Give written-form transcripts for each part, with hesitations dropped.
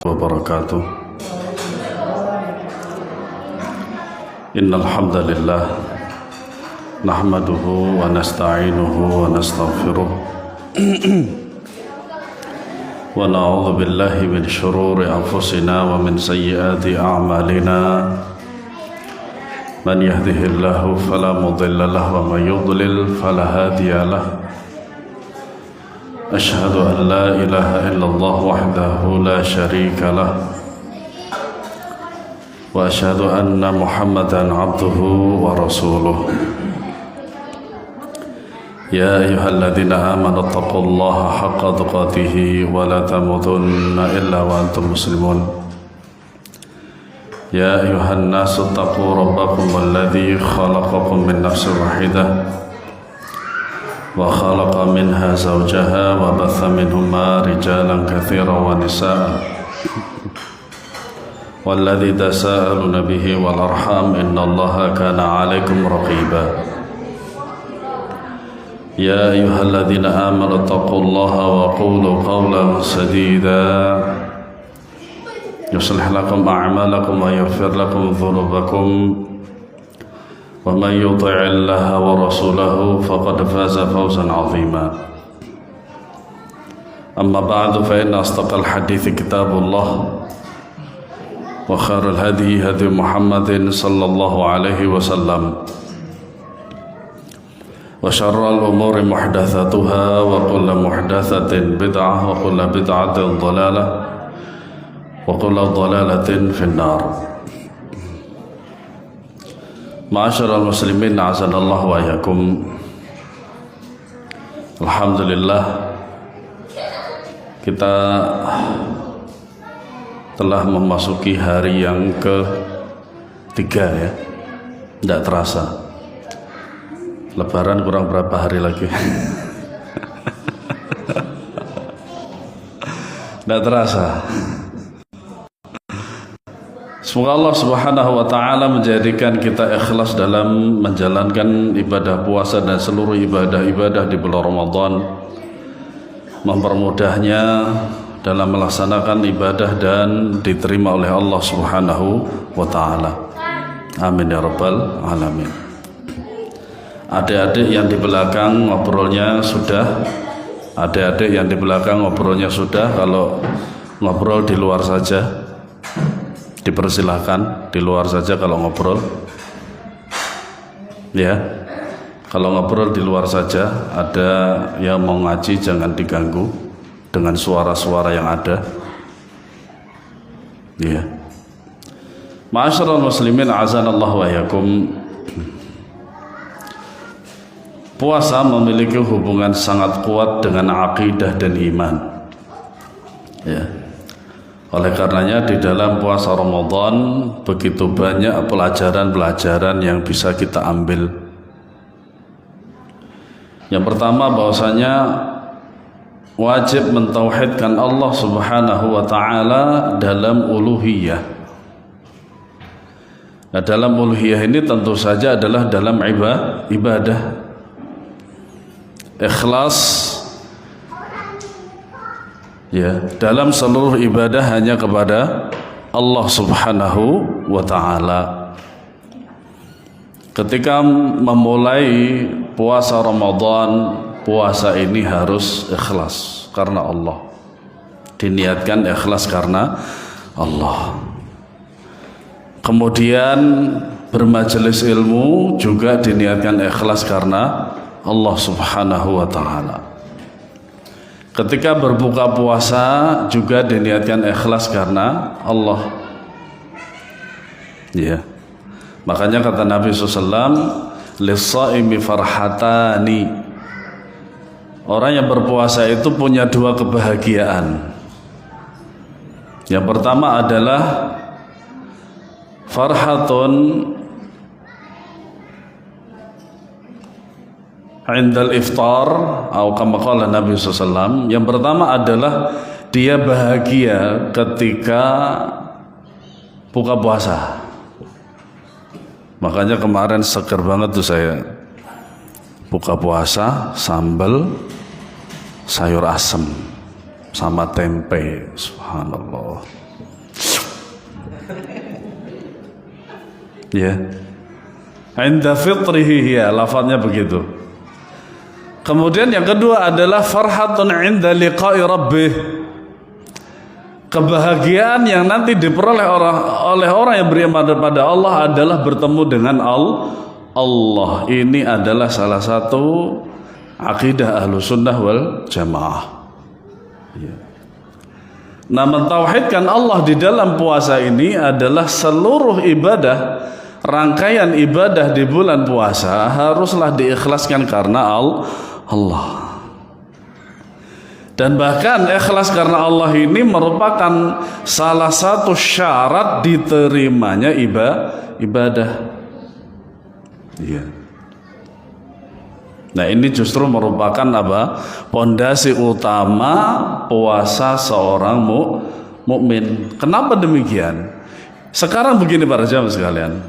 wabarakatuh. Innal hamdalillah nahmaduhu wa nasta'inuhu wa nastaghfiruh wa na'udzu billahi min shururi anfusina wa min sayyiati a'malina. Man yahdihillahu fala mudilla lahu wa man yudlil fala hadiya lahu. Ashhadu an la ilaha illallah wahdahu la syarika lah wa ashhadu anna Muhammadan abduhu wa rasuluh. Ya ayyuhalladzina amanu taqullaha haqqa tuqatih wa la tamutunna illa wa antum muslimun. Ya ayyuhan nasu taqu rabbakum alladzi khalaqakum min nafsin wahidah wa khalaqa minha zawjaha wa batha minhuma rijalan katsiran wa nisaa walladzi tasaaluna bihi wal arham innallaha kana 'alaikum raqiba. Ya ayyuhalladzina amanu taqullaha wa qulu qawlan sadida yuslih lakum a'malakum wa yaghfir lakum dhunubakum wa man yuti'illaha wa rasulahu faqad faza fawzan 'azima. Amma ba'du, fa inna asdaqal hadithi kitabullah wa khairal hadi hadi Muhammadin sallallahu alaihi wasallam wa syarrul umuri muhdatsatuha wa kullu muhdatsatin bid'ah wa kullu bid'atin dhalalah wa kullu dhalalatin finnar. Ma'asyiral muslimin a'azanallahu wa iyyakum. Alhamdulillah, kita telah memasuki hari yang ketiga ya. Tidak terasa. Lebaran kurang berapa hari lagi. Tidak terasa. Semoga Allah Subhanahu wa ta'ala menjadikan kita ikhlas dalam menjalankan ibadah puasa dan seluruh ibadah-ibadah di bulan Ramadan, mempermudahnya dalam melaksanakan ibadah dan diterima oleh Allah Subhanahu wa ta'ala. Amin ya rabbal alamin. Adik-adik yang di belakang ngobrolnya sudah. Adik-adik yang di belakang ngobrolnya sudah. Kalau ngobrol di luar saja dipersilahkan, di luar saja kalau ngobrol ya. Kalau ngobrol di luar saja, ada yang mau ngaji jangan diganggu dengan suara-suara yang ada ya. Ma'asyiral muslimin a'azanallahu wa iyyakum. Puasa memiliki hubungan sangat kuat dengan akidah dan iman ya. Oleh karenanya di dalam puasa Ramadan begitu banyak pelajaran-pelajaran yang bisa kita ambil. Yang pertama, bahwasanya wajib mentauhidkan Allah Subhanahu wa ta'ala dalam uluhiyah. Nah, dalam uluhiyah ini tentu saja adalah dalam ibadah. Ikhlas ya, dalam seluruh ibadah hanya kepada Allah Subhanahu wa ta'ala. Ketika memulai puasa Ramadan, puasa ini harus ikhlas karena Allah. Diniatkan ikhlas karena Allah. Kemudian bermajelis ilmu juga diniatkan ikhlas karena Allah Subhanahu wa ta'ala. Ketika berbuka puasa juga diniatkan ikhlas karena Allah ya. Makanya kata Nabi SAW, lis-shaimi farhatani. Orang yang berpuasa itu punya dua kebahagiaan. Yang pertama adalah farhatun indal iftar atau kama qala Nabi SAW. Yang pertama adalah dia bahagia ketika buka puasa. Makanya kemarin seger banget tuh saya buka puasa sambal sayur asem sama tempe. Subhanallah. Ya. Inda fitrihi, ya, lafadznya begitu. Kemudian yang kedua adalah farhatun inda liqa'i rabbih. Kebahagiaan yang nanti diperoleh oleh orang yang beriman kepada Allah adalah bertemu dengan Allah. Ini adalah salah satu akidah Ahlussunnah wal Jamaah. Ya. Nah, mentauhidkan Allah di dalam puasa ini adalah seluruh ibadah, rangkaian ibadah di bulan puasa haruslah diikhlaskan karena Allah. Dan bahkan ikhlas karena Allah ini merupakan salah satu syarat diterimanya ibadah. Iya. Nah, ini justru merupakan apa? Pondasi utama puasa seorang mukmin. Kenapa demikian? Sekarang begini para jamaah sekalian.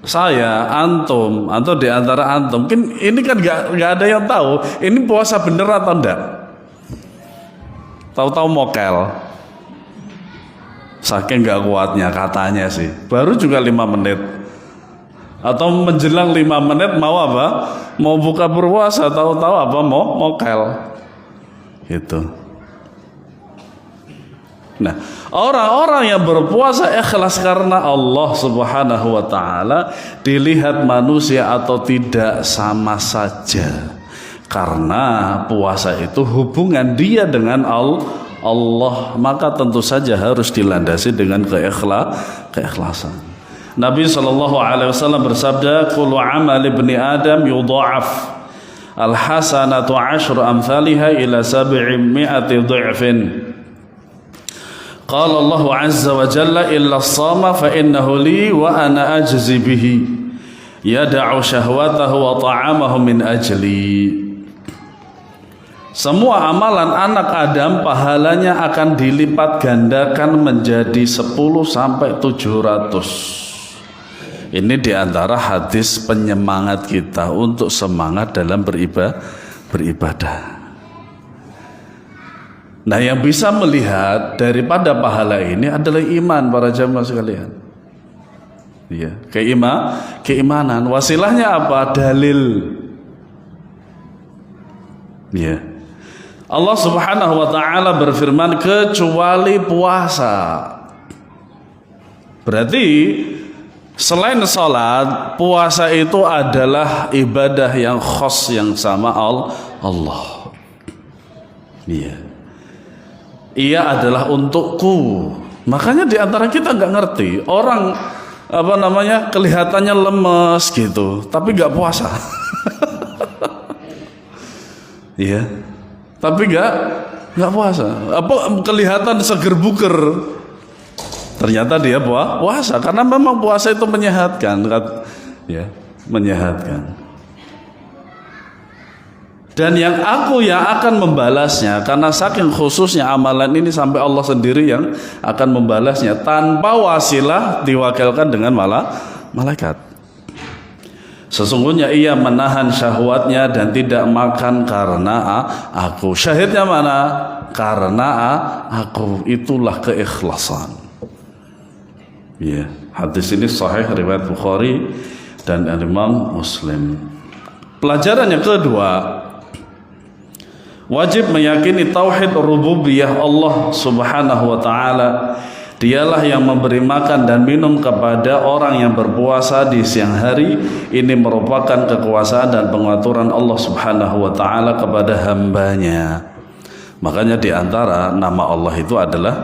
Saya, antum, atau di antara antum, mungkin ini kan nggak ada yang tahu ini puasa bener atau enggak. Tahu-tahu mokel, saking nggak kuatnya katanya sih, baru juga 5 menit atau menjelang 5 menit mau apa? Mau buka berpuasa, tahu-tahu apa? Mau mokel, gitu. Nah, orang-orang yang berpuasa ikhlas karena Allah Subhanahu wa Ta'ala dilihat manusia atau tidak sama saja. Karena puasa itu hubungan dia dengan Allah, maka tentu saja harus dilandasi dengan keikhlasan. Nabi SAW bersabda, "Kullu amal ibni Adam yudha'af, al-hasanatu 'ashru amthaliha ila 700 dha'fin." Qala Allah 'azza wa jalla, "Illa as-sama fa innahu li wa ana ajzi bihi, yada'u syahwatahu wa ta'amahu min ajli." Semua amalan anak Adam pahalanya akan dilipat gandakan menjadi 10 sampai 700. Ini diantara hadis penyemangat kita untuk semangat dalam beribadah. Nah, yang bisa melihat daripada pahala ini adalah iman para jamaah sekalian. Ya, keimanan. Wasilahnya apa? Dalil. Ya. Allah Subhanahu wa Ta'ala berfirman, kecuali puasa. Berarti selain sholat, puasa itu adalah ibadah yang khas yang sama Allah. Iya. Ia adalah untukku. Makanya diantara kita nggak ngerti orang kelihatannya lemes gitu, tapi nggak puasa. Iya. Tapi nggak puasa. Apa kelihatan seger buger? Ternyata dia puasa karena memang puasa itu menyehatkan, ya, menyehatkan. Dan yang akan membalasnya, karena saking khususnya amalan ini sampai Allah sendiri yang akan membalasnya tanpa wasilah diwakilkan dengan malaikat. Sesungguhnya ia menahan syahwatnya dan tidak makan karena aku. Syahidnya mana? Karena aku. Itulah keikhlasan. Ya, hadis ini sahih riwayat Bukhari dan Imam Muslim. Pelajaran yang kedua, wajib meyakini tauhid rububiyah Allah Subhanahu wa Ta'ala. Dialah yang memberi makan dan minum kepada orang yang berpuasa di siang hari. Ini merupakan kekuasaan dan pengaturan Allah Subhanahu wa Ta'ala kepada hambanya. Makanya di antara nama Allah itu adalah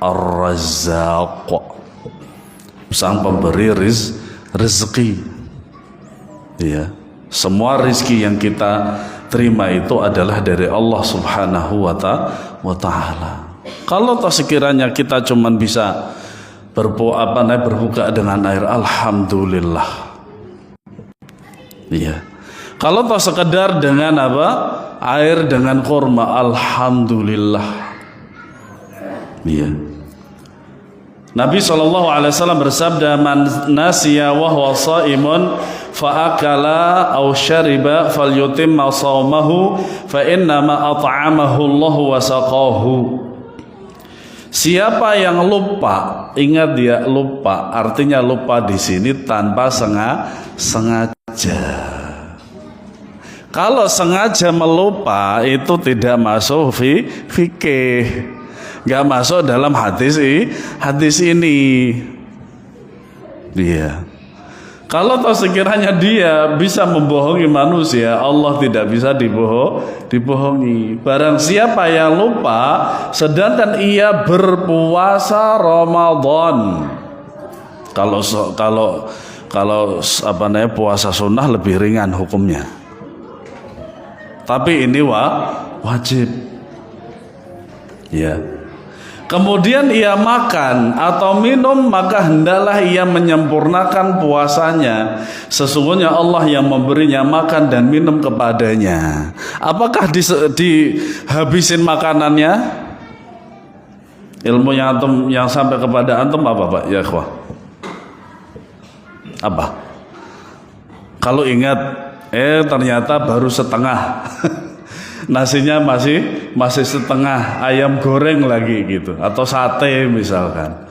Ar-Razzaq, sang pemberi rezeki. Ya, semua rezeki yang kita terima itu adalah dari Allah Subhanahu wa Ta'ala. Kalau toh sekiranya kita cuman bisa berbuka dengan air, alhamdulillah. Iya. Kalau toh sekedar dengan air dengan kurma, alhamdulillah. Iya. Nabi SAW bersabda, "Man nasiya wa huwa shaimun fa akala aw syariba falyutimma shaumahu fa innama at'amahu Allah wa saqahu." Siapa yang lupa, ingat dia lupa, artinya lupa di sini tanpa sengaja. Kalau sengaja melupa itu tidak masuk fikih, nggak masuk dalam hadis ini. Dia. Kalau toh sekiranya dia bisa membohongi manusia, Allah tidak bisa dibohongi. Barang siapa yang lupa sedangkan ia berpuasa Ramadan. Kalau apa namanya, puasa sunnah lebih ringan hukumnya. Tapi ini wajib. Ya. Kemudian ia makan atau minum, maka hendaklah ia menyempurnakan puasanya. Sesungguhnya Allah yang memberinya makan dan minum kepadanya. Apakah dihabisin makanannya? Ilmu yang antum yang sampai kepada antum apa, Pak? Ya, ikhwah. Apa? Kalau ingat, ternyata baru setengah. Nasinya masih setengah, ayam goreng lagi gitu, atau sate misalkan.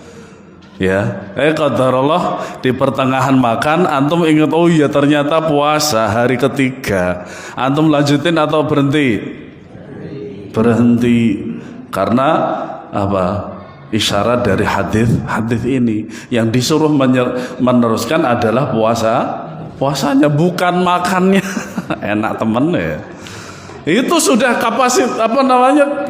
Ya, qadarullah di pertengahan makan antum ingat, oh iya ternyata puasa hari ketiga. Antum lanjutin atau berhenti? Berhenti. Karena apa? Isyarat dari hadis ini yang disuruh meneruskan adalah puasanya, bukan makannya. Enak temen ya. Itu sudah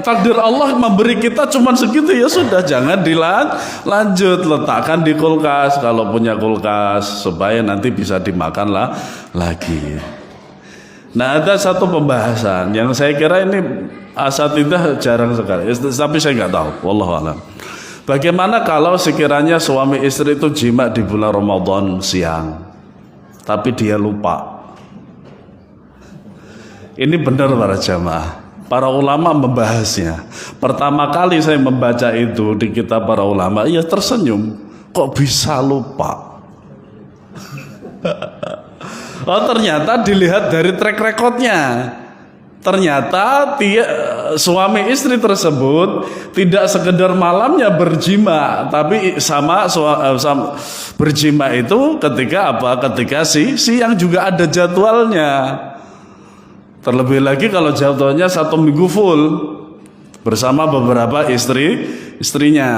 takdir Allah memberi kita cuman segitu, ya sudah, jangan dilanjut, letakkan di kulkas kalau punya kulkas supaya nanti bisa dimakan lagi. Nah, ada satu pembahasan yang saya kira ini asatidzah jarang sekali, tapi saya nggak tahu, wallahu alam. Bagaimana kalau sekiranya suami istri itu jima di bulan Ramadan siang, tapi dia lupa? Ini benar para jamaah. Para ulama membahasnya. Pertama kali saya membaca itu di kitab para ulama, ya tersenyum. Kok bisa lupa? Oh, ternyata dilihat dari track recordnya. Ternyata suami istri tersebut tidak sekedar malamnya berjima, tapi sama berjima itu ketika apa? Ketika siang juga ada jadwalnya. Terlebih lagi kalau jadwalnya 1 minggu full bersama beberapa istrinya.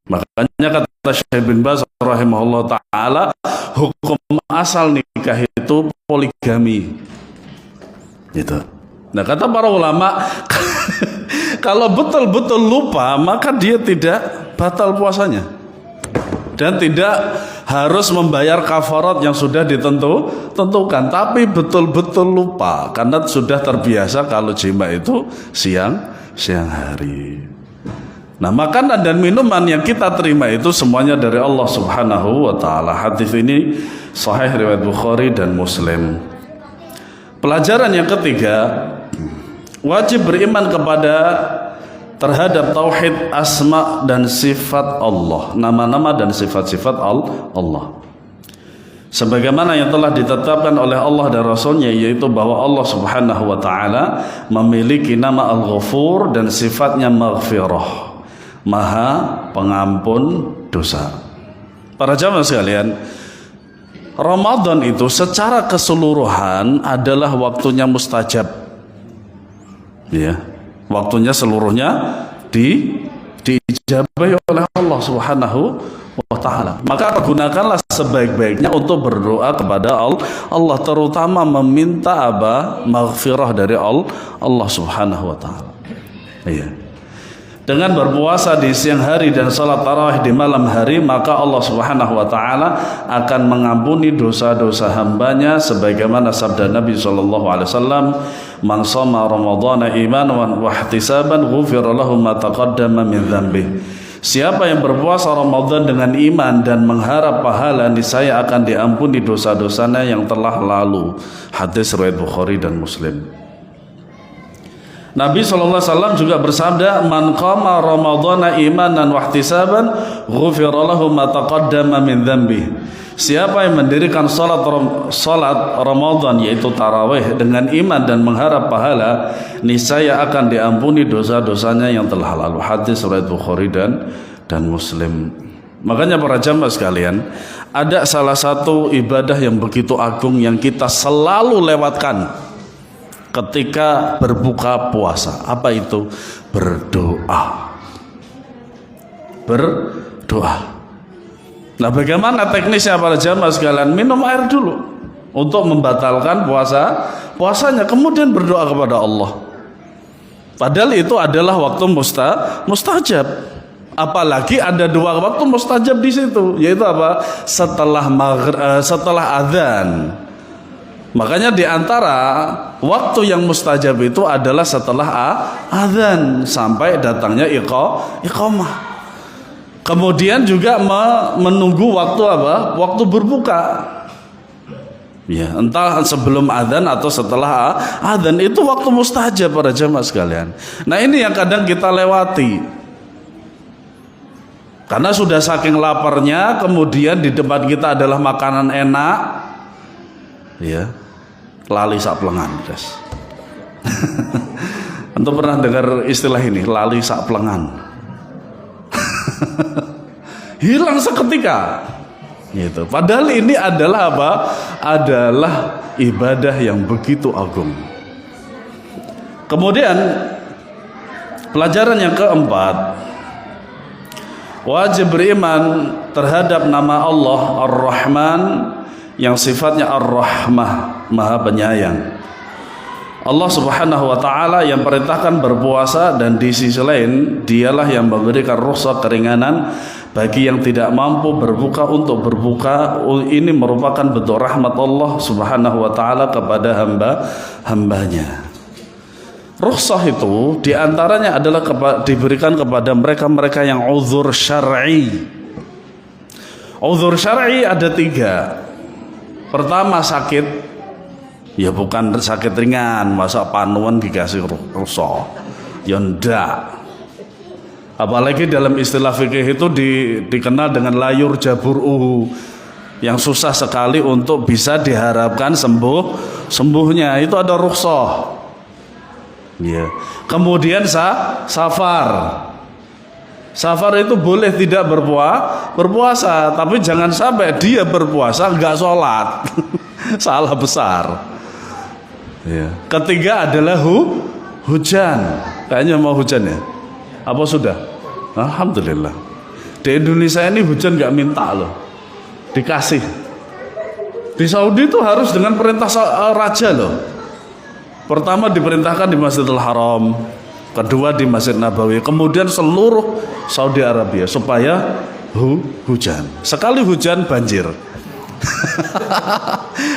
Makanya kata Syekh bin Baz rahimahullah ta'ala, hukum asal nikah itu poligami. Gitu. Nah, kata para ulama, kalau betul-betul lupa, maka dia tidak batal puasanya. Dan tidak harus membayar kafarat yang sudah ditentukan, tapi betul-betul lupa karena sudah terbiasa kalau jima itu siang hari. Nah, makanan dan minuman yang kita terima itu semuanya dari Allah Subhanahu wa taala. Hadis ini sahih riwayat Bukhari dan Muslim. Pelajaran yang ketiga, wajib beriman terhadap tauhid asma dan sifat Allah, nama-nama dan sifat-sifat Allah. Sebagaimana yang telah ditetapkan oleh Allah dan Rasulnya, yaitu bahwa Allah Subhanahu wa ta'ala memiliki nama Al-Ghafur dan sifatnya Maghfirah, Maha Pengampun dosa. Para jamaah sekalian, Ramadan itu secara keseluruhan adalah waktunya mustajab. Ya. Waktunya seluruhnya diijabahi oleh Allah Subhanahu wa ta'ala. Maka gunakanlah sebaik-baiknya untuk berdoa kepada Allah, terutama meminta maghfirah dari Allah Subhanahu wa ta'ala. Iya. Dengan berpuasa di siang hari dan salat tarawih di malam hari, maka Allah Subhanahu wa ta'ala akan mengampuni dosa-dosa hambanya, sebagaimana sabda Nabi SAW, man shoma ramadhana imanan wa ihtisaban ghufira lahu ma taqaddama min dzambih. Siapa yang berpuasa Ramadan dengan iman dan mengharap pahala, niscaya akan diampuni dosa-dosanya yang telah lalu. Hadis riwayat Bukhari dan Muslim. Nabi SAW juga bersabda, man qama ramadhana imanan wahtisaban ghufira lahu ma taqaddama min dhanbi. Siapa yang mendirikan salat Ramadan yaitu tarawih dengan iman dan mengharap pahala, niscaya akan diampuni dosa-dosanya yang telah lalu. Hadis riwayat Bukhari dan Muslim. Makanya para jamaah sekalian, ada salah satu ibadah yang begitu agung yang kita selalu lewatkan ketika berbuka puasa. Apa itu? Berdoa. Berdoa. Nah, bagaimana teknisnya para jamaah sekalian? Minum air dulu untuk membatalkan puasanya, kemudian berdoa kepada Allah. Padahal itu adalah waktu mustajab. Apalagi ada dua waktu mustajab di situ, yaitu apa? Setelah adzan. Makanya di antara waktu yang mustajab itu adalah setelah adzan sampai datangnya iqamah. Kemudian juga menunggu waktu apa? Waktu berbuka. Ya, entah sebelum adzan atau setelah adzan, itu waktu mustajab para jamaah sekalian. Nah, ini yang kadang kita lewati. Karena sudah saking laparnya, kemudian di depan kita adalah makanan enak. Ya. Lali sak plengan, guys. Antum pernah dengar istilah ini, lali sak plengan? Hilang seketika. Gitu. Padahal ini adalah apa? Adalah ibadah yang begitu agung. Kemudian pelajaran yang keempat, wajib beriman terhadap nama Allah Ar-Rahman yang sifatnya Ar-Rahmah, Maha Penyayang. Allah Subhanahu wa taala yang perintahkan berpuasa, dan di sisi lain dialah yang memberikan rukhsah keringanan bagi yang tidak mampu berbuka untuk berbuka. Ini merupakan bentuk rahmat Allah Subhanahu wa taala kepada hambanya. Rukhsah itu diantaranya adalah diberikan kepada mereka-mereka yang uzur syar'i. Uzur syar'i ada 3. Pertama, sakit. Ya bukan sakit ringan, masa panuan dikasih rukhsah? Ya ndak. Apalagi dalam istilah fikih itu dikenal dengan layur jabur'uhu, yang susah sekali untuk bisa diharapkan sembuhnya, itu ada rukhsah. Ya. Kemudian safar. Safar itu boleh tidak berpuasa, tapi jangan sampai dia berpuasa enggak sholat. Salah besar. Ya. Ketiga adalah hujan. Kayaknya mau hujan ya? Apa sudah? Alhamdulillah. Di Indonesia ini hujan nggak minta loh, dikasih. Di Saudi itu harus dengan perintah raja loh. Pertama diperintahkan di Masjidil Haram, kedua di Masjid Nabawi, kemudian seluruh Saudi Arabia supaya hujan. Sekali hujan banjir.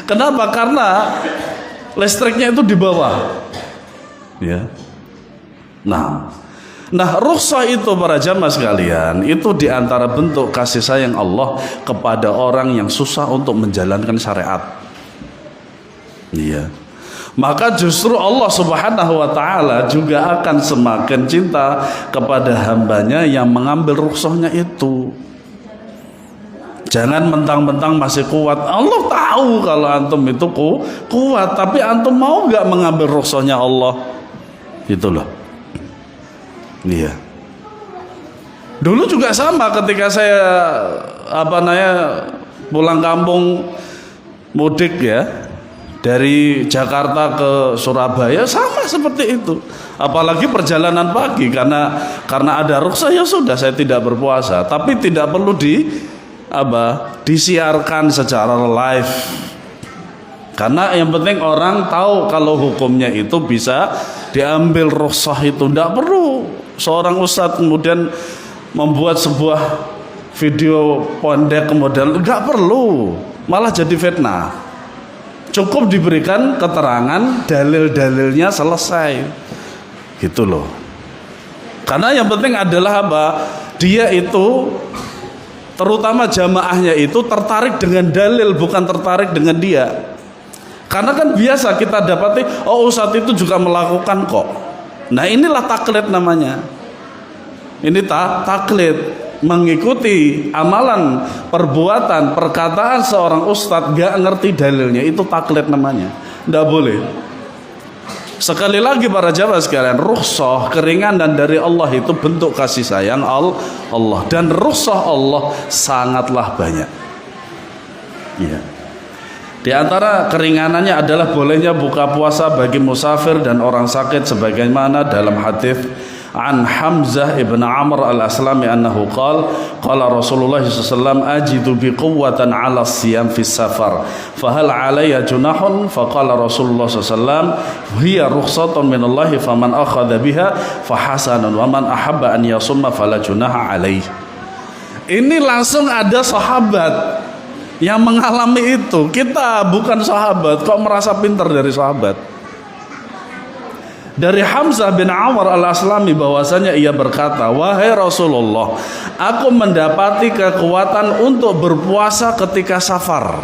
Kenapa? Karena listriknya itu di bawah. Ya. Nah, rukhsah itu para jamaah sekalian, itu diantara bentuk kasih sayang Allah kepada orang yang susah untuk menjalankan syariat. Iya. Maka justru Allah Subhanahu wa taala juga akan semakin cinta kepada hambanya yang mengambil rukhsahnya itu. Jangan mentang-mentang masih kuat. Allah tahu kalau antum itu kuat, tapi antum mau gak mengambil rukhsahnya Allah? Itu loh. Iya. Dulu juga sama ketika saya pulang kampung mudik ya, dari Jakarta ke Surabaya, sama seperti itu. Apalagi perjalanan pagi, karena ada rukhsah, ya sudah saya tidak berpuasa, tapi tidak perlu disiarkan secara live, karena yang penting orang tahu kalau hukumnya itu bisa diambil rukhsah itu. Tidak perlu seorang ustadz kemudian membuat sebuah video pendek kemudian, nggak perlu, malah jadi fitnah. Cukup diberikan keterangan, dalil-dalilnya, selesai, gitu loh. Karena yang penting adalah dia itu, terutama jamaahnya itu tertarik dengan dalil, bukan tertarik dengan dia. Karena kan biasa kita dapati, oh ustadz itu juga melakukan kok. Nah inilah taklid namanya. Ini taklid, mengikuti amalan, perbuatan, perkataan seorang ustadz gak ngerti dalilnya, itu taklid namanya. Tidak boleh. Sekali lagi para jamaah sekalian, rukhsah, keringanan dari Allah itu bentuk kasih sayang Allah, dan rukhsah Allah sangatlah banyak. Ya. Di antara keringanannya adalah bolehnya buka puasa bagi musafir dan orang sakit, sebagaimana dalam hadis an Hamzah ibn Amr al-Aslami annahu qala Rasulullah SAW ajidu biquwwatan ala siyam fi safar fahal alayya junahun, faqala Rasulullah SAW hiya rukhsatun minallahi faman akhadha biha fahasanun wa man ahabba an yasumma fala junaha alaih. Ini langsung ada sahabat yang mengalami itu. Kita bukan sahabat kok merasa pintar dari sahabat. Dari Hamzah bin Amr al-Aslami bahwasanya ia berkata, wahai Rasulullah, aku mendapati kekuatan untuk berpuasa ketika safar.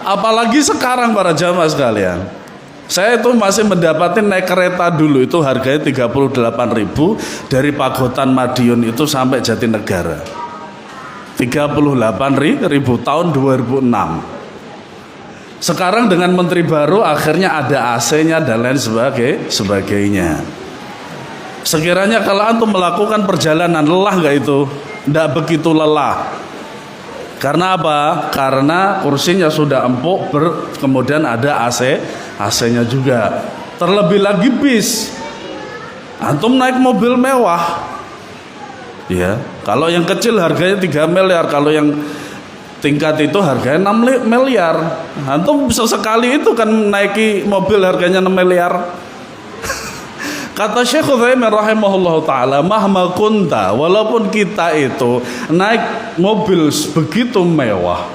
Apalagi sekarang para jamaah sekalian, saya itu masih mendapati naik kereta dulu itu harganya 38.000 dari Pagotan Madiun itu sampai Jatinegara. 38.000 tahun 2006. Sekarang dengan menteri baru akhirnya ada AC-nya dan lain sebagainya. Sekiranya kalau antum melakukan perjalanan lelah nggak itu? Tidak begitu lelah. Karena apa? Karena kursinya sudah empuk, kemudian ada AC-nya juga. Terlebih lagi bis. Antum naik mobil mewah. Ya, kalau yang kecil harganya 3 miliar, kalau yang tingkat itu harganya 6 miliar. Antum sesekali itu kan naiki mobil harganya 6 miliar. Kata Syekh Utsaimin rahimahullah ta'ala, mahma kunta, walaupun kita itu naik mobil begitu mewah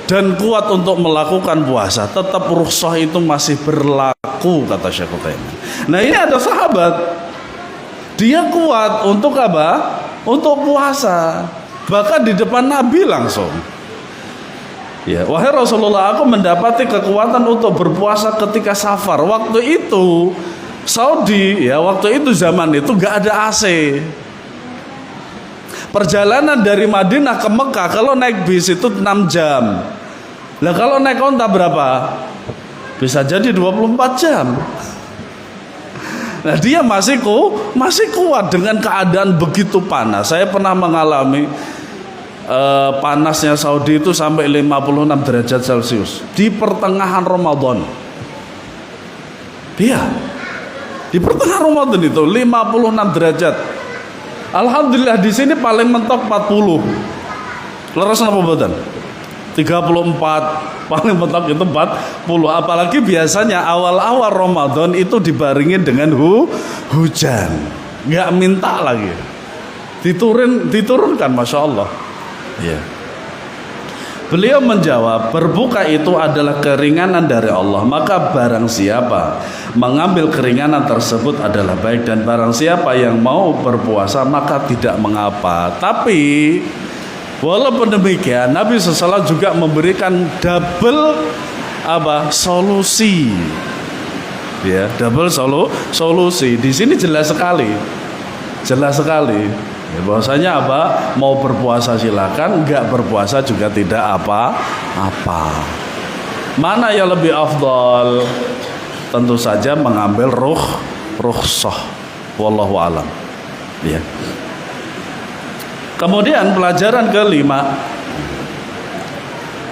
dan kuat untuk melakukan puasa, tetap rukhsah itu masih berlaku, kata Syekh Utsaimin. Nah ini ada sahabat, dia kuat untuk apa? Untuk puasa. Bahkan di depan Nabi langsung. Ya, wahai Rasulullah, aku mendapati kekuatan untuk berpuasa ketika safar. Waktu itu Saudi, ya waktu itu zaman itu gak ada AC. Perjalanan dari Madinah ke Mekah kalau naik bis itu 6 jam. Lah kalau naik onta berapa? Bisa jadi 24 jam. Nah dia masih kuat dengan keadaan begitu panas. Saya pernah mengalami panasnya Saudi itu sampai 56 derajat Celcius di pertengahan Ramadan. Iya, di pertengahan Ramadan itu 56 derajat. Alhamdulillah di sini paling mentok 40. Leres apa badan? 34, paling mentok itu 40. Apalagi biasanya awal-awal Ramadan itu dibaringin dengan hujan, nggak minta lagi, diturunkan, masya Allah. Ya. Beliau menjawab, berbuka itu adalah keringanan dari Allah, maka barang siapa mengambil keringanan tersebut adalah baik, dan barang siapa yang mau berpuasa maka tidak mengapa. Tapi walaupun demikian, Nabi SAW juga memberikan double solusi. Ya, double solusi. Di sini jelas sekali. Ya, bahwasanya mau berpuasa silakan, enggak berpuasa juga tidak apa-apa. Mana yang lebih afdal? Tentu saja mengambil rukhsah. Wallahu alam. Ya. Kemudian pelajaran kelima,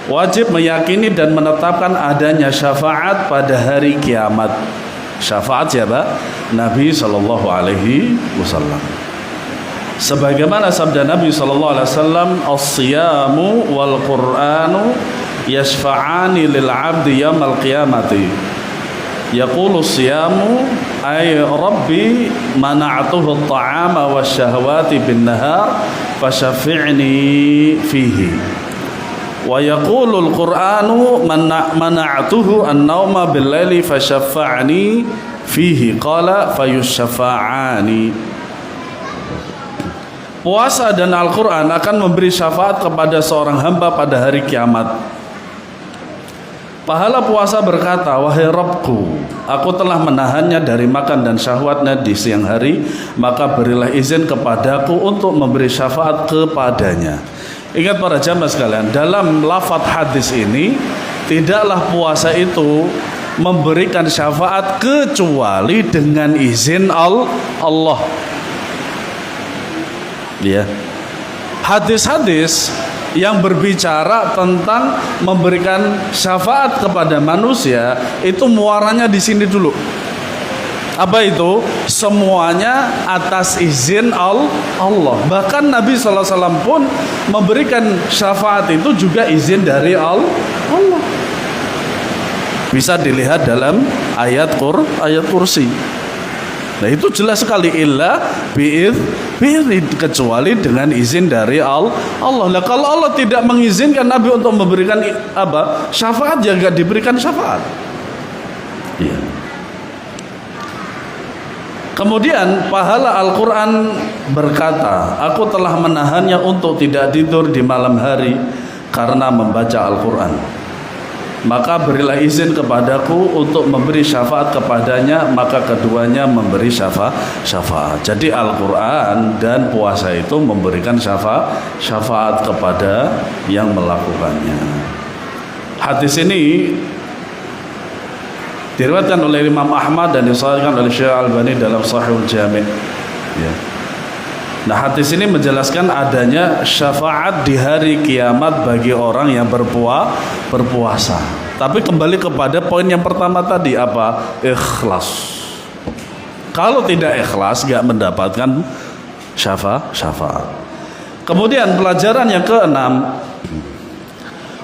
wajib meyakini dan menetapkan adanya syafaat pada hari kiamat. Syafaat siapa? Nabi Shallallahu Alaihi Wasallam. Sebagaimana sabda Nabi Shallallahu Alaihi Wasallam, as-siyamu wal Qur'anu yashfa'ani lil 'abdi yaumil qiyamati. Yaqulu as-siyamu ay rabbi mana'tuhu at-ta'ama wasyahawati bin nahar fasyafi'ni fihi. Wa yaqulu al-Qur'anu mana'tuhu an-nauma bil laili fasyaffa'ni fihi qala fayusyafa'ani. Puasa dan Al-Quran akan memberi syafaat kepada seorang hamba pada hari kiamat. Pahala puasa berkata, wahai Rabbku, aku telah menahannya dari makan dan syahwatnya di siang hari, maka berilah izin kepadaku untuk memberi syafaat kepadanya. Ingat para jamaah sekalian, dalam lafaz hadis ini, tidaklah puasa itu memberikan syafaat kecuali dengan izin Allah. Ya. Hadis-hadis yang berbicara tentang memberikan syafaat kepada manusia itu muaranya di sini dulu. Apa itu? Semuanya atas izin Allah. Bahkan Nabi SAW pun memberikan syafaat itu juga izin dari Allah. Bisa dilihat dalam ayat kursi. Nah itu jelas sekali, illa kecuali dengan izin dari Allah. Nah kalau Allah tidak mengizinkan Nabi untuk memberikan syafaat, ya nggak diberikan syafaat. Ya. Kemudian pahala Al-Quran berkata, aku telah menahannya untuk tidak tidur di malam hari karena membaca Al-Quran. Maka berilah izin kepadaku untuk memberi syafaat kepadanya, maka keduanya memberi syafaat. Jadi Al-Quran dan puasa itu memberikan syafaat kepada yang melakukannya. Hadis ini diriwayatkan oleh Imam Ahmad dan disahihkan oleh Syekh Al-Albani dalam Shahihul Jami'. Ya. Nah, hadis ini menjelaskan adanya syafaat di hari kiamat bagi orang yang berpuasa. Tapi kembali kepada poin yang pertama tadi, apa? Ikhlas. Kalau tidak ikhlas, gak mendapatkan syafaat. Kemudian pelajaran yang keenam,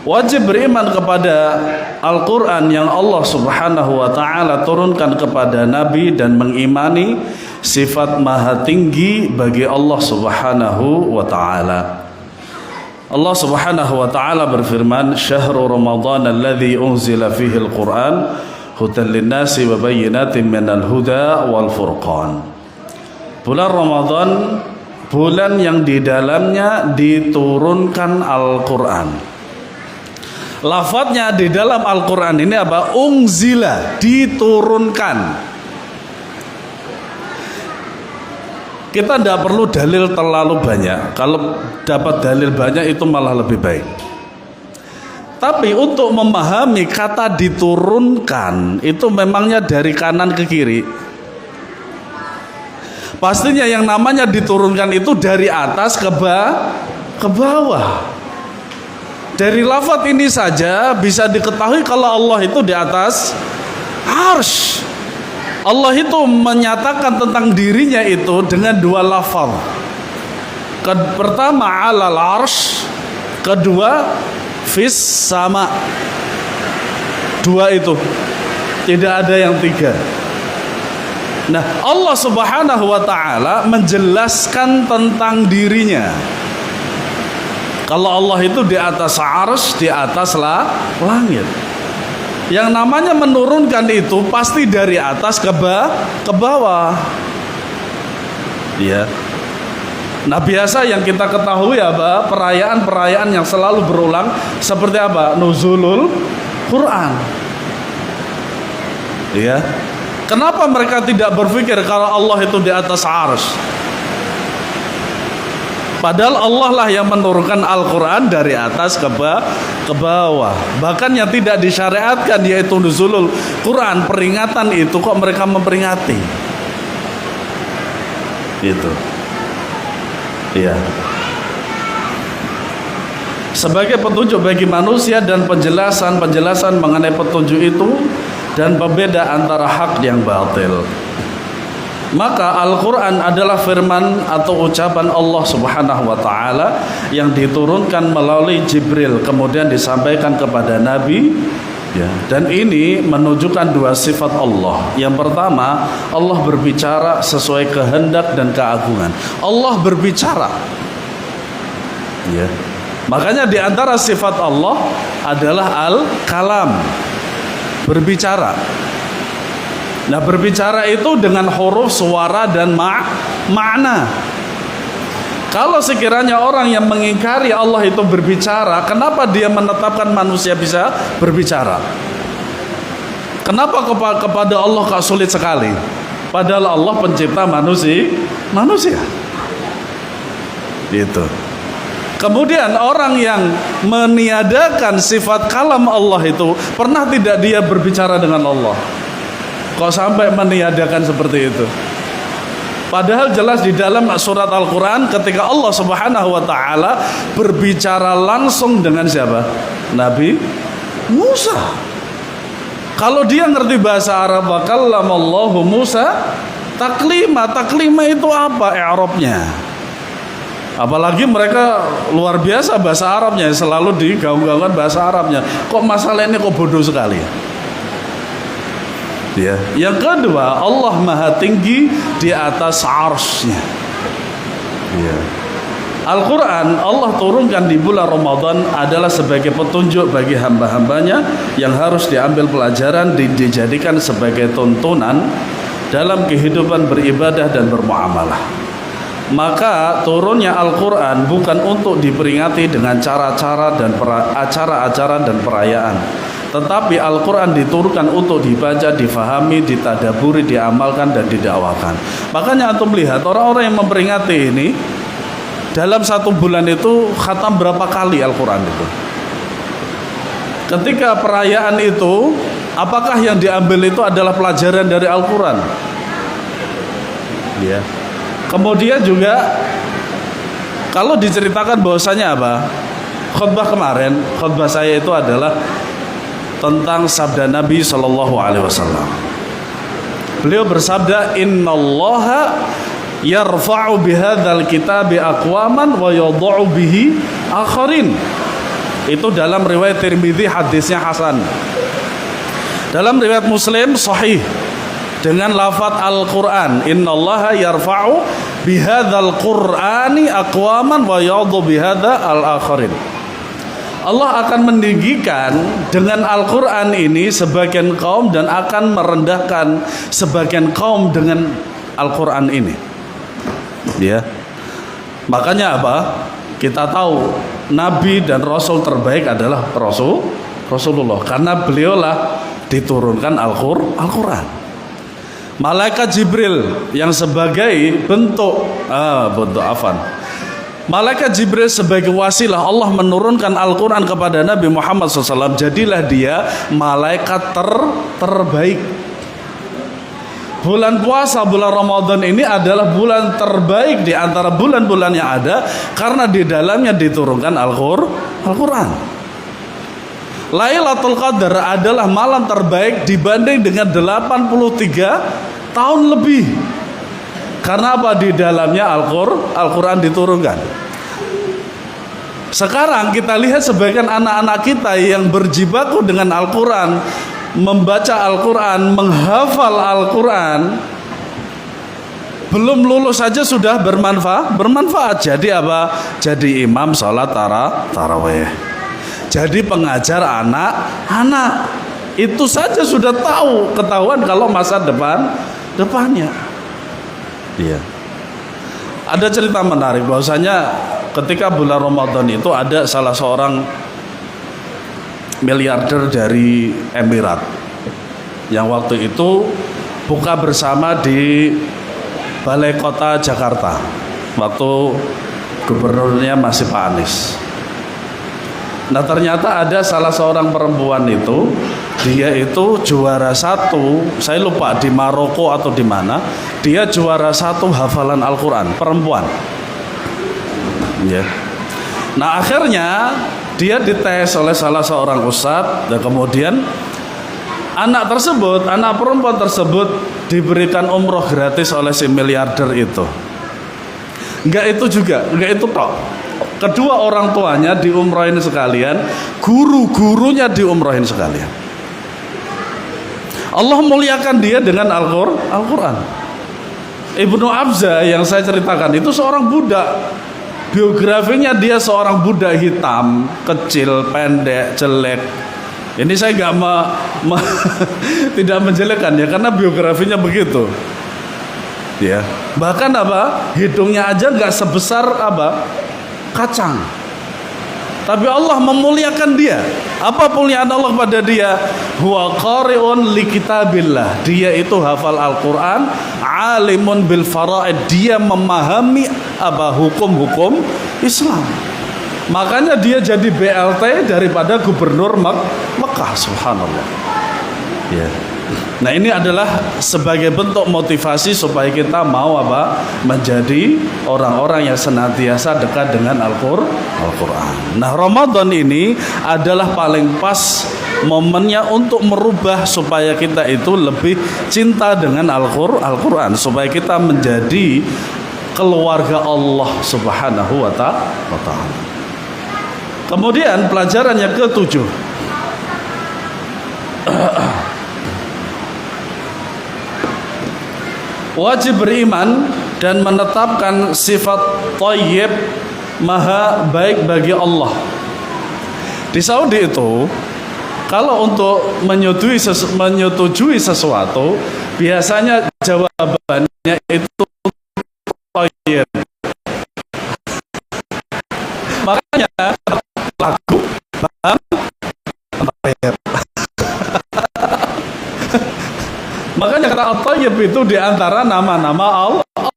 wajib beriman kepada Al-Quran yang Allah Subhanahu wa ta'ala turunkan kepada Nabi dan mengimani sifat maha tinggi bagi Allah Subhanahu wa ta'ala. Allah Subhanahu wa ta'ala berfirman, Syahrul Ramadan alladhi unzila fihi al-Quran hudan linnasi wa bayyinatin minal huda wal furqan. Bulan Ramadan, bulan yang di dalamnya diturunkan Al-Quran. Lafadznya di dalam Al-Quran ini apa? Unzila, diturunkan. Kita tidak perlu dalil terlalu banyak. Kalau dapat dalil banyak itu malah lebih baik. Tapi untuk memahami kata diturunkan itu memangnya dari kanan ke kiri. Pastinya yang namanya diturunkan itu dari atas ke bawah. Dari lafaz ini saja bisa diketahui kalau Allah itu di atas arsy. Allah itu menyatakan tentang dirinya itu dengan dua lafaz. Pertama alal arsy, kedua fis sama. Dua itu, tidak ada yang tiga. Nah, Allah Subhanahu wa ta'ala menjelaskan tentang dirinya. Kalau Allah itu di atas arsy, di atas langit. Yang namanya menurunkan itu pasti dari atas ke bawah. Ya. Nah, biasa yang kita ketahui apa? Perayaan-perayaan yang selalu berulang seperti apa? Nuzulul Quran. Ya. Kenapa mereka tidak berpikir kalau Allah itu di atas arsy? Padahal Allah lah yang menurunkan Al-Quran dari atas ke bawah. Bahkan yang tidak disyariatkan yaitu nuzulul Quran, peringatan itu kok mereka memperingati. Gitu. Iya. Sebagai petunjuk bagi manusia dan penjelasan mengenai petunjuk itu dan pembeda antara hak yang batil. Maka Al-Quran adalah firman atau ucapan Allah Subhanahu wa ta'ala yang diturunkan melalui Jibril, kemudian disampaikan kepada Nabi. Ya, dan ini menunjukkan dua sifat Allah. Yang pertama, Allah berbicara sesuai kehendak dan keagungan. Allah berbicara. Ya. Makanya di antara sifat Allah adalah Al-Kalam, berbicara. Nah, berbicara itu dengan huruf, suara, dan makna. Kalau sekiranya orang yang mengingkari Allah itu berbicara, kenapa dia menetapkan manusia bisa berbicara? Kenapa kepada Allah kok sulit sekali? Padahal Allah pencipta manusia. Gitu. Kemudian orang yang meniadakan sifat kalam Allah itu, pernah tidak dia berbicara dengan Allah? Kok sampai meniadakan seperti itu? Padahal jelas di dalam surat Al-Quran ketika Allah Subhanahu wa ta'ala berbicara langsung dengan siapa? Nabi Musa. Kalau dia ngerti bahasa Arab, wa kallamallahu Musa taklima. Taklima itu apa i'rabnya? Apalagi mereka luar biasa bahasa Arabnya, selalu digaung-gaungkan bahasa Arabnya. Kok masalah ini kok bodoh sekali? Ya. Yang kedua, Allah Maha Tinggi di atas arsy-Nya. Ya. Al-Quran Allah turunkan di bulan Ramadan adalah sebagai petunjuk bagi hamba-hambanya yang harus diambil pelajaran, dijadikan sebagai tuntunan dalam kehidupan beribadah dan bermuamalah. Maka turunnya Al-Quran bukan untuk diperingati dengan cara-cara dan acara-acara dan perayaan, tetapi Al-Quran diturunkan untuk dibaca, difahami, ditadaburi, diamalkan dan didakwakan. Makanya antum lihat orang-orang yang memperingati ini dalam satu bulan itu khatam berapa kali Al-Quran itu. Ketika perayaan itu, apakah yang diambil itu adalah pelajaran dari Al-Quran? Ya. Kemudian juga kalau diceritakan bahwasanya apa? Khutbah kemarin, khutbah saya itu adalah tentang sabda Nabi Shallallahu Alaihi Wasallam. Beliau bersabda, Innallaha yarfa'u bihadzal kitabi aqwaman wa yadh'u bihi akharin. Itu dalam riwayat Tirmidzi, hadisnya hasan. Dalam riwayat Muslim sahih dengan lafaz Al-Qur'an, Innallaha yarfa'u bihadzal qur'ani aqwaman wa yadh'u bihadza al-akharin. Allah akan meninggikan dengan Al-Quran ini sebagian kaum dan akan merendahkan sebagian kaum dengan Al-Quran ini. Ya, makanya apa? Kita tahu Nabi dan Rasul terbaik adalah Rasulullah, karena beliaulah diturunkan Al-Quran. Malaikat Jibril yang sebagai bentuk Malaikat Jibril sebagai wasilah Allah menurunkan Al-Quran kepada Nabi Muhammad SAW. Jadilah dia malaikat terbaik. Bulan puasa, bulan Ramadan ini adalah bulan terbaik di antara bulan-bulan yang ada, karena di dalamnya diturunkan Al-Quran. Lailatul Qadar adalah malam terbaik dibanding dengan 83 tahun lebih. Karena apa? Di dalamnya Al-Quran diturunkan. Sekarang kita lihat sebagian anak-anak kita yang berjibaku dengan Al-Quran, membaca Al-Quran, menghafal Al-Quran, belum lulus saja sudah bermanfaat. Jadi apa? Jadi imam sholat tarawih, jadi pengajar anak-anak. Itu saja sudah ketahuan kalau masa depannya. Iya. Ada cerita menarik bahwasanya ketika bulan Ramadan itu ada salah seorang miliarder dari Emirat yang waktu itu buka bersama di Balai Kota Jakarta waktu gubernurnya masih Pak Anies. Nah, ternyata ada salah seorang perempuan itu, dia itu juara 1, saya lupa di Maroko atau di mana, dia juara 1 hafalan Al-Quran, perempuan. Ya. Nah, akhirnya dia dites oleh salah seorang ustadz, dan kemudian anak perempuan tersebut diberikan umroh gratis oleh si miliarder itu. Enggak itu tok. Kedua orang tuanya diumrohin sekalian, guru-gurunya diumrohin sekalian. Allah muliakan dia dengan Al-Quran. Ibnu Abza yang saya ceritakan itu seorang budak. Biografinya dia seorang budak hitam, kecil, pendek, jelek. Ini saya tidak menjelekkan ya, karena biografinya begitu. Ya, bahkan hidungnya aja nggak sebesar kacang. tapi Allah memuliakan dia. Apa puliaan Allah pada dia? Huwa qari'un li kitabillah. Dia itu hafal Al-Qur'an, alimun bil faraid. Dia memahami apa hukum-hukum Islam. Makanya dia jadi BLT daripada gubernur Mekah. Subhanallah. Ya. Nah, ini adalah sebagai bentuk motivasi supaya kita mau apa? Menjadi orang-orang yang senantiasa dekat dengan Al-Qur'an. Nah, Ramadan ini adalah paling pas momennya untuk merubah supaya kita itu lebih cinta dengan Al-Qur'an, supaya kita menjadi keluarga Allah Subhanahu wa ta'ala. Kemudian pelajaran yang ketujuh, wajib beriman dan menetapkan sifat thayyib, maha baik bagi Allah. Di Saudi itu, kalau untuk menyetujui sesuatu, biasanya jawabannya itu thayyib. Makanya lagu bang thayyib. Makanya kata at-thayyib itu diantara nama-nama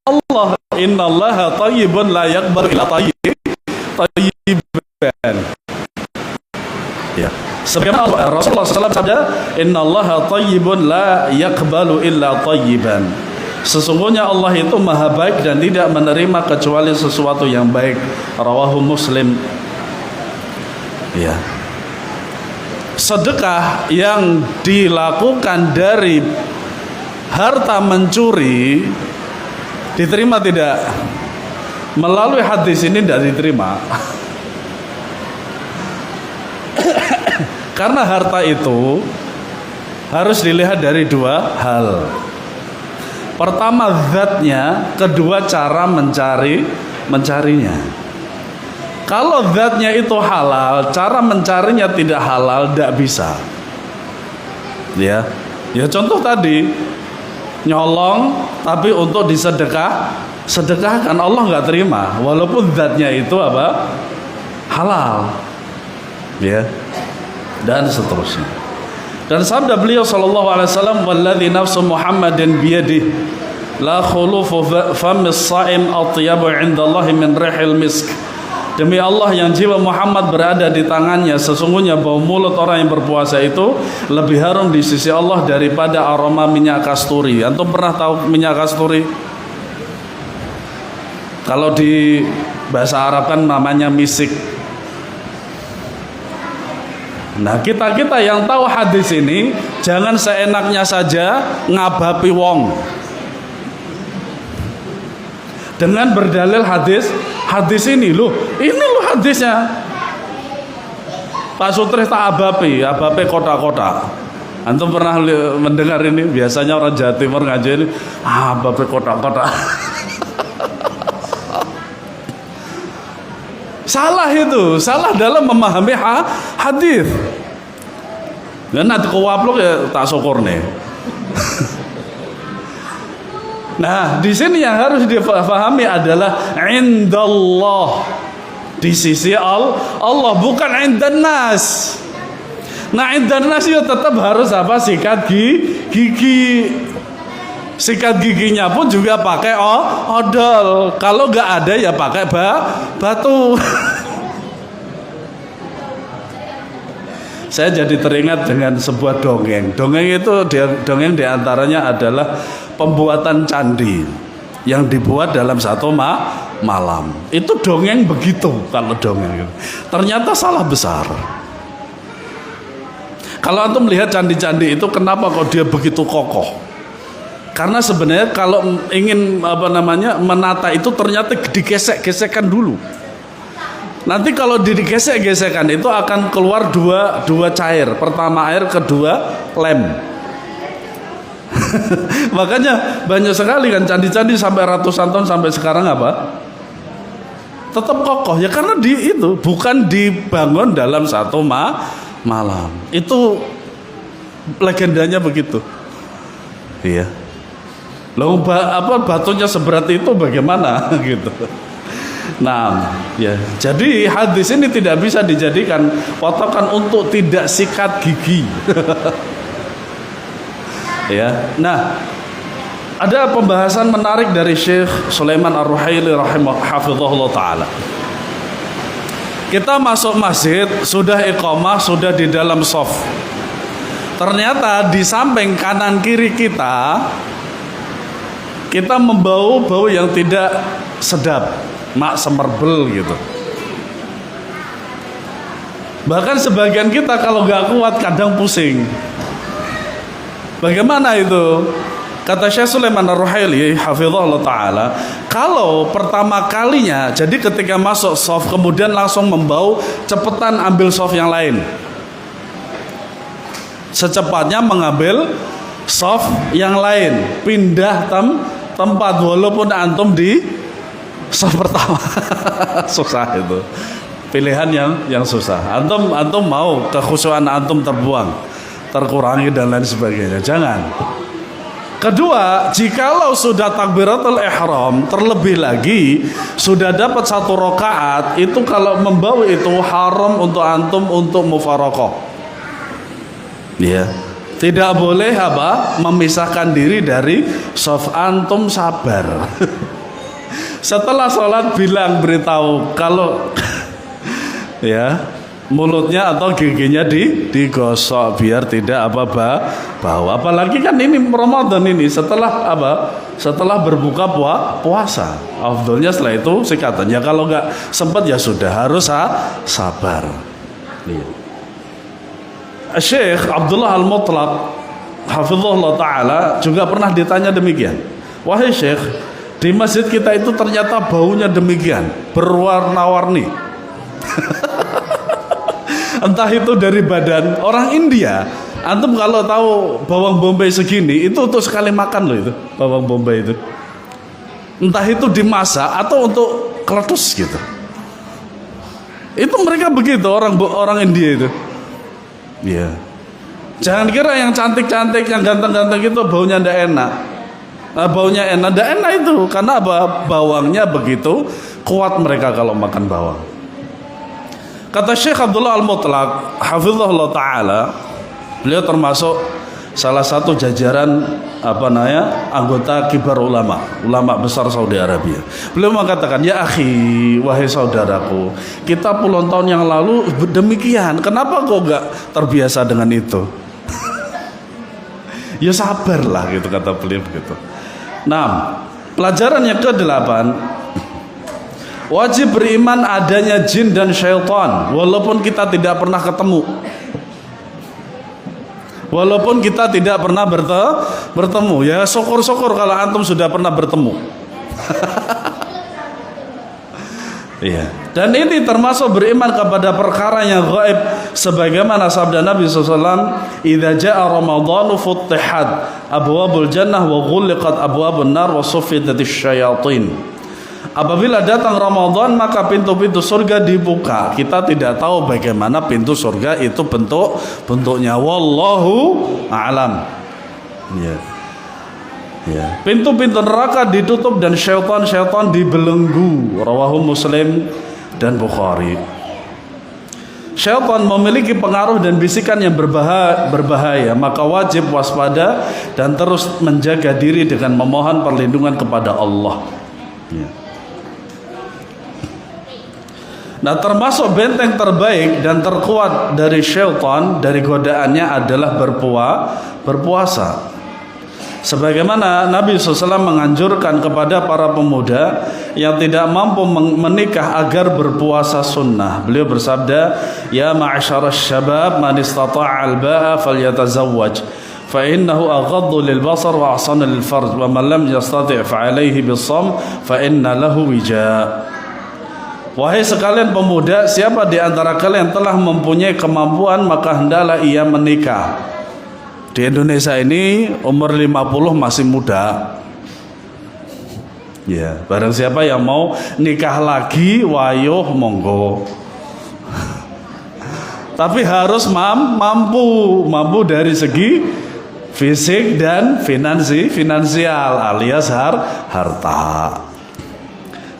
Allah. Innallaha thayyibun la yaqbalu illa thayyiban. Ya. Sebagaimana Rasulullah SAW sabda, innallaha thayyibun la yaqbalu illa thayyiban. Sesungguhnya Allah itu maha baik dan tidak menerima kecuali sesuatu yang baik. Rawahu Muslim. Ya. Sedekah yang dilakukan dari harta mencuri diterima tidak? Melalui hadis ini tidak diterima. Karena harta itu harus dilihat dari dua hal. Pertama zatnya, kedua cara mencarinya. Kalau zatnya itu halal, cara mencarinya tidak halal, tidak bisa. Ya contoh tadi, nyolong tapi untuk sedekahkan, Allah nggak terima walaupun zatnya itu apa? Halal. Ya. Dan seterusnya. Dan sabda beliau sallallahu alaihi wasallam, walladzi nafsu Muhammadin biyadihi la khulufu famis shaim atyabu 'indallahi min rihil misk. Demi Allah yang jiwa Muhammad berada di tangannya, sesungguhnya bau mulut orang yang berpuasa itu lebih harum di sisi Allah daripada aroma minyak kasturi. Antum pernah tahu minyak kasturi? Kalau di bahasa Arab kan namanya misik. Nah, kita yang tahu hadis ini jangan seenaknya saja ngabapi wong dengan berdalil hadis ini loh hadisnya. Pak Sutris tak abapi kota-kota. Antum pernah mendengar ini? Biasanya orang Jawa Timur ngaji ini abapi kota-kota. Salah itu, salah dalam memahami hadis. Dan nanti kewaplok ya tak syukur nih. Nah, di sini yang harus difahami adalah indallah, di sisi Allah, bukan indan nas. Nah, indan nas itu tetap harus apa? Sikat gigi. Sikat giginya pun juga pakai odol. Kalau nggak ada ya pakai batu. Saya jadi teringat dengan sebuah dongeng. Dongeng itu dongeng diantaranya adalah pembuatan candi yang dibuat dalam satu malam. Itu dongeng begitu. Kalau dongeng ternyata salah besar. Kalau antum melihat candi-candi itu, kenapa kok dia begitu kokoh? Karena sebenarnya kalau ingin menata itu ternyata digesek-gesekkan dulu. Nanti kalau digesek-gesekkan itu akan keluar dua cair. Pertama air, kedua lem. Makanya banyak sekali kan candi-candi sampai ratusan tahun sampai sekarang apa? Tetap kokoh ya, karena itu bukan dibangun dalam satu malam. Itu legendanya begitu. Iya. Lalu batunya seberat itu bagaimana gitu. Nah, ya. Jadi hadis ini tidak bisa dijadikan patokan untuk tidak sikat gigi. Ya. Nah, ada pembahasan menarik dari Syekh Sulaiman Ar-Ruhaili hafizahullah taala. Kita masuk masjid, sudah iqamah, sudah di dalam shaf. Ternyata di samping kanan kiri kita membau bau yang tidak sedap, mak semerbel gitu. Bahkan sebagian kita kalau gak kuat kadang pusing. Bagaimana itu? Kata Syekh Sulaiman Ar-Ruhaili hafizahullah taala, kalau pertama kalinya, jadi ketika masuk shaf kemudian langsung membau, cepetan ambil shaf yang lain. Secepatnya mengambil shaf yang lain, pindah tempat walaupun antum di shaf pertama. Susah itu. Pilihan yang susah. Antum mau kekhusyuan antum terbuang, terkurangi dan lain sebagainya. Jangan. Kedua, jikalau sudah takbiratul ihram, terlebih lagi sudah dapat 1 rakaat, itu kalau membau itu haram untuk antum untuk mufaraqah. Ya. Tidak boleh memisahkan diri dari shaf. Antum sabar. Setelah sholat bilang, beritahu kalau ya mulutnya atau giginya digosok biar tidak bau. Apalagi kan ini Ramadan ini setelah berbuka puasa. Afdolnya setelah itu sikatan. Ya kalau nggak sempat ya sudah harus sabar. Syekh Abdullah Al-Mutlaq hafizahullah taala juga pernah ditanya demikian. Wahai Syekh, di masjid kita itu ternyata baunya demikian, berwarna-warni. Entah itu dari badan orang India. Antum kalau tahu bawang bombay segini, itu untuk sekali makan loh itu, bawang bombay itu. Entah itu dimasak atau untuk keletus gitu. Itu mereka begitu orang India itu. Iya. Jangan kira yang cantik-cantik, yang ganteng-ganteng itu baunya ndak enak. Nah, baunya enak, ndak enak itu karena bawangnya begitu kuat mereka kalau makan bawang. Kata Syekh Abdullah Al-Mutlaq hafizahullah taala, beliau termasuk salah satu jajaran anggota kibar ulama besar Saudi Arabia. Beliau mengatakan, ya akhi, wahai saudaraku, kita puluhan tahun yang lalu demikian, kenapa kau gak terbiasa dengan itu? Ya sabarlah gitu, kata beliau begitu. Nah, pelajaran yang ke-8, wajib beriman adanya jin dan syaitan walaupun kita tidak pernah ketemu. Walaupun kita tidak pernah bertemu. Ya syukur-syukur kalau antum sudah pernah bertemu. Iya. Dan ini termasuk beriman kepada perkara yang gaib, sebagaimana sabda Nabi SAW, idza jaa ramadhanu futtihat abwabul jannah wa ghulqat abwabun nar wa suffidatis syayatin. Apabila datang Ramadan maka pintu-pintu surga dibuka. Kita tidak tahu bagaimana pintu surga itu bentuknya. Wallahu a'lam. Ya. Ya. Pintu-pintu neraka ditutup dan syaitan dibelenggu. Rawahu Muslim dan Bukhari. Syaitan memiliki pengaruh dan bisikan yang berbahaya, maka wajib waspada dan terus menjaga diri dengan memohon perlindungan kepada Allah. Ya. Nah, termasuk benteng terbaik dan terkuat dari syaitan, dari godaannya adalah berpuasa. Sebagaimana Nabi SAW menganjurkan kepada para pemuda yang tidak mampu menikah agar berpuasa sunnah. Beliau bersabda, ya ma'asyarasy syabab man istata'a al-ba'a falyatazawwaj fa innahu aghaddu lil basar wa ahsanu lil farj wa man lam yastati' fa alayhi bis-shawm fa inna lahu wija'. Wahai sekalian pemuda, siapa di antara kalian telah mempunyai kemampuan maka hendaklah ia menikah. Di Indonesia ini umur 50 masih muda. Ya, barang siapa yang mau nikah lagi, wayuh monggo. Tapi harus mampu dari segi fisik dan finansial alias harta.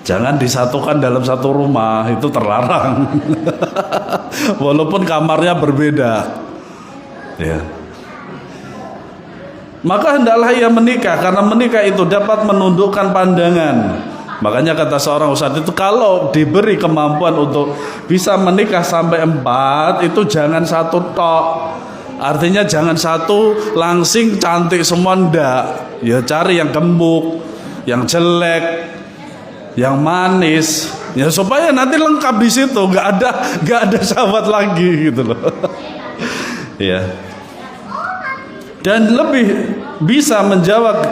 Jangan disatukan dalam satu rumah, itu terlarang. Walaupun kamarnya berbeda. Ya. Maka hendaklah ia menikah, karena menikah itu dapat menundukkan pandangan. Makanya kata seorang ustadz itu, kalau diberi kemampuan untuk bisa menikah sampai 4, itu jangan satu tok. Artinya jangan satu langsing cantik semua, ndak. Ya cari yang gemuk, yang jelek, yang manis, ya supaya nanti lengkap di situ, nggak ada sahabat lagi gitu loh. Ya. Dan lebih bisa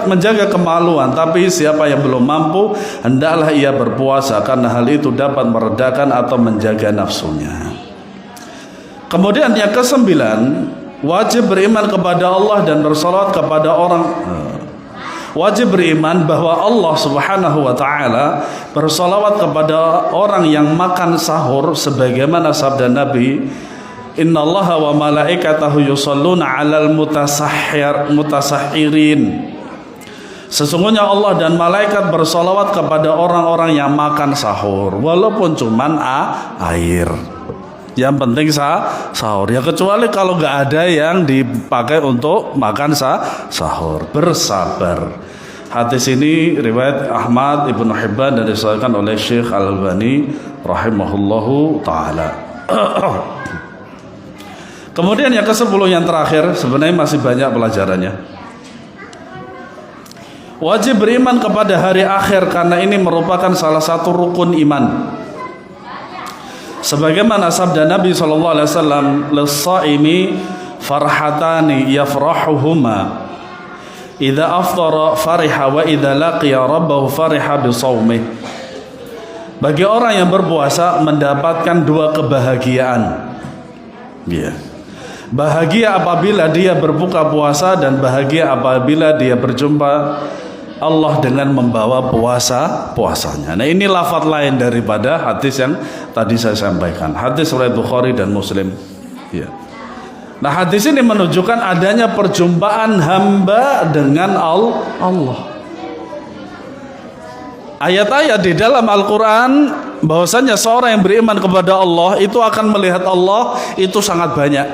menjaga kemaluan. Tapi siapa yang belum mampu, hendaklah ia berpuasa, karena hal itu dapat meredakan atau menjaga nafsunya. Kemudian yang ke-9, wajib beriman kepada Allah dan bersalawat kepada orang. Wajib beriman bahwa Allah Subhanahu wa taala bersalawat kepada orang yang makan sahur, sebagaimana sabda Nabi, innallaha wa malaikatahu yusholluna 'alal mutasahhirin. Sesungguhnya Allah dan malaikat bersalawat kepada orang-orang yang makan sahur, walaupun cuman air. Yang penting sahur. Ya kecuali kalau nggak ada yang dipakai untuk makan sahur. Bersabar. Hadis ini riwayat Ahmad, Ibnu Hibban, dan disahihkan oleh Syekh Al-Albani rahimahullahu taala. Kemudian yang ke-10 yang terakhir, sebenarnya masih banyak pelajarannya. Wajib beriman kepada hari akhir, karena ini merupakan salah satu rukun iman. Sebagaimana sabda Nabi SAW, lis-shaimi farhatani yafrahuhuma, idza aftara fariha wa idza laqiya rabbahu fariha bisawmih. Bagi orang yang berpuasa mendapatkan 2 kebahagiaan. Ya. Bahagia apabila dia berbuka puasa, dan bahagia apabila dia berjumpa Allah dengan membawa puasanya. Nah, ini lafaz lain daripada hadis yang tadi saya sampaikan. Hadis riwayat Bukhari dan Muslim. Ya. Nah, hadis ini menunjukkan adanya perjumpaan hamba dengan Allah. Ayat-ayat di dalam Al-Quran bahwasanya seorang yang beriman kepada Allah itu akan melihat Allah itu sangat banyak.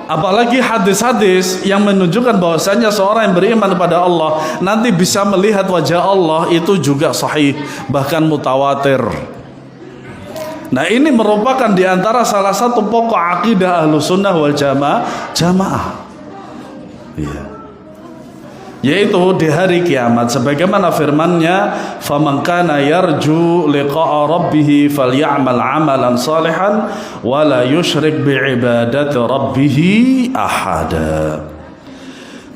Apalagi hadis-hadis yang menunjukkan bahwasanya seorang yang beriman kepada Allah nanti bisa melihat wajah Allah itu juga sahih, bahkan mutawatir. Nah, ini merupakan diantara salah satu pokok akidah Ahlussunnah wal Jamaah. Iya. Yaitu di hari kiamat, sebagaimana firman-Nya, faman kana yarju liqa'a rabbih falyamal 'amalan salihan wa la yusyrik bi'ibadati rabbih ahada.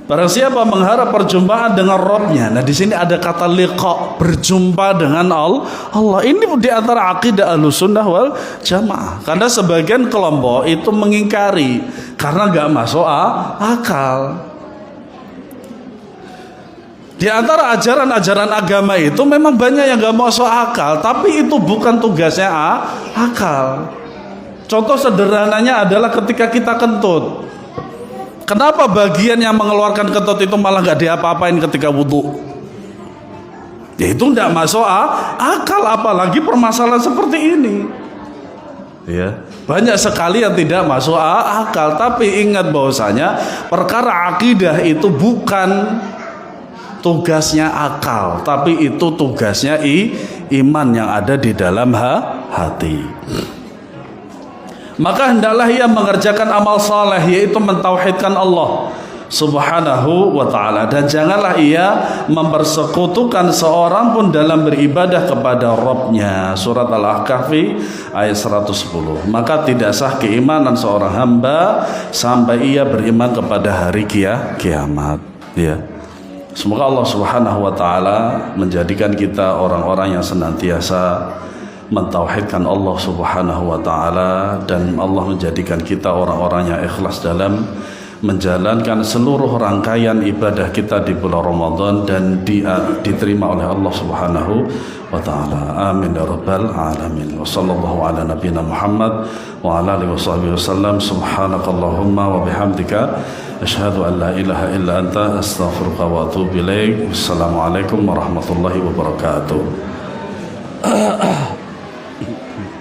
Barang siapa mengharap perjumpaan dengan Rabb-Nya. Nah, di sini ada kata liqa, berjumpa dengan Allah. Ini di antara akidah Ahlussunnah wal Jamaah. Karena sebagian kelompok itu mengingkari karena enggak masuk akal. Di antara ajaran-ajaran agama itu memang banyak yang gak masuk akal, tapi itu bukan tugasnya akal. Contoh sederhananya adalah ketika kita kentut. Kenapa bagian yang mengeluarkan kentut itu malah gak diapa-apain ketika wudhu? Ya itu gak masuk akal, apalagi permasalahan seperti ini. Ya, banyak sekali yang tidak masuk akal. Tapi ingat bahwasanya perkara akidah itu bukan tugasnya akal, tapi itu tugasnya iman yang ada di dalam hati. Maka hendaklah ia mengerjakan amal saleh, yaitu mentauhidkan Allah Subhanahu wa ta'ala, dan janganlah ia mempersekutukan seorang pun dalam beribadah kepada Rabb-Nya. Surat Al-Ahqaf ayat 110. Maka tidak sah keimanan seorang hamba sampai ia beriman kepada hari kiamat. Ya. Semoga Allah Subhanahu wa ta'ala menjadikan kita orang-orang yang senantiasa mentauhidkan Allah Subhanahu wa ta'ala, dan Allah menjadikan kita orang-orang yang ikhlas dalam menjalankan seluruh rangkaian ibadah kita di bulan Ramadan dan diterima oleh Allah Subhanahu wa taala. Amin ya rabbal alamin. Wa sallallahu ala nabiyyina Muhammad wa ala alihi washabbihi wasallam. Subhanakallahumma wa bihamdika asyhadu an la ilaha illa anta astaghfiruka wa atubu ilaik. Wassalamualaikum warahmatullahi wabarakatuh.